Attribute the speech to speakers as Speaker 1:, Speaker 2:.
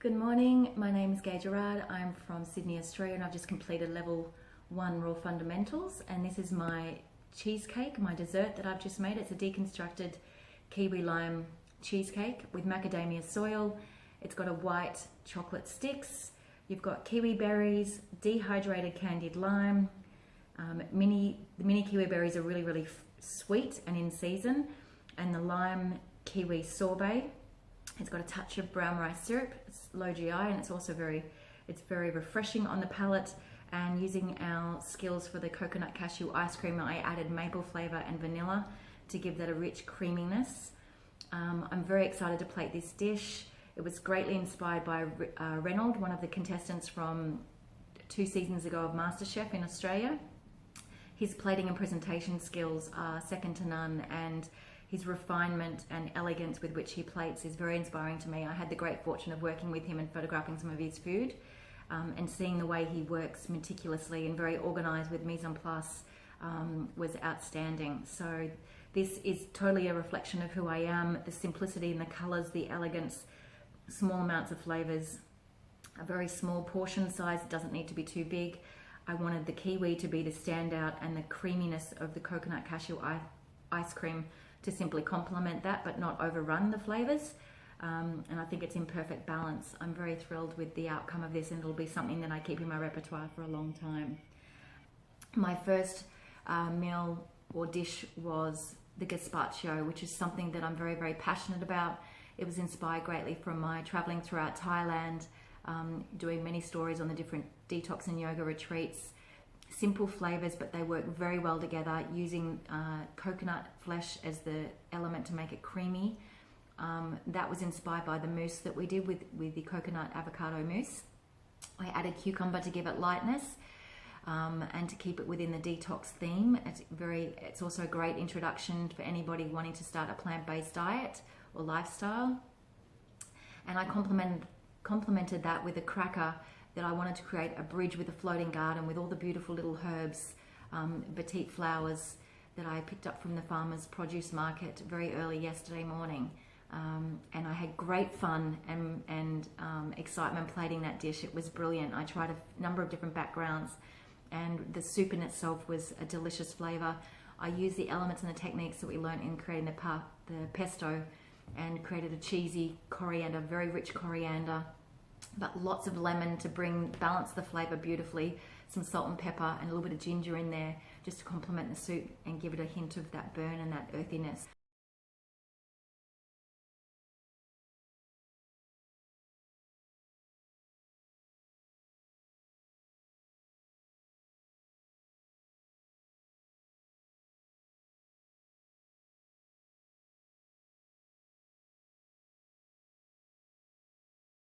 Speaker 1: Good morning, my name is Gaye Gerard. I'm from Sydney, Australia, and I've just completed level 1 raw fundamentals, and this is my cheesecake, my dessert that I've just made. It's a deconstructed kiwi lime cheesecake with macadamia soil. It's got a white chocolate sticks. You've got kiwi berries, dehydrated candied lime. The mini kiwi berries are really sweet and in season, and the lime kiwi sorbet. It's got a touch of brown rice syrup. It's low GI, and it's also very refreshing on the palate. And using our skills for the coconut cashew ice cream, I added maple flavor and vanilla to give that a rich creaminess. I'm very excited to plate this dish. It was greatly inspired by Reynold, one of the contestants from 2 seasons ago of MasterChef in Australia. His plating and presentation skills are second to none, and his refinement and elegance with which he plates is very inspiring to me. I had the great fortune of working with him and photographing some of his food, and seeing the way he works meticulously and very organized with mise en place was outstanding. So this is totally a reflection of who I am: the simplicity in the colors, the elegance, small amounts of flavors, a very small portion size. It doesn't need to be too big. I wanted the kiwi to be the standout and the creaminess of the coconut cashew ice cream to simply complement that but not overrun the flavors. And I think it's in perfect balance. I'm very thrilled with the outcome of this, and it'll be something that I keep in my repertoire for a long time. My first meal or dish was the gazpacho, which is something that I'm very passionate about. It was inspired greatly from my traveling throughout Thailand, doing many stories on the different detox and yoga retreats. Simple flavors, but they work very well together, using coconut flesh as the element to make it creamy. That was inspired by the mousse that we did with the coconut avocado mousse. I added cucumber to give it lightness, and to keep it within the detox theme. It's also a great introduction for anybody wanting to start a plant-based diet or lifestyle. And I complemented that with a cracker that I wanted to create a bridge with a floating garden with all the beautiful little herbs, batik flowers that I picked up from the farmer's produce market very early yesterday morning. And I had great fun and excitement plating that dish. It was brilliant. I tried a number of different backgrounds, and the soup in itself was a delicious flavor. I used the elements and the techniques that we learned in creating the pesto, and created a cheesy coriander, very rich coriander, but lots of lemon to balance the flavor beautifully, some salt and pepper, and a little bit of ginger in there just to complement the soup and give it a hint of that burn and that earthiness.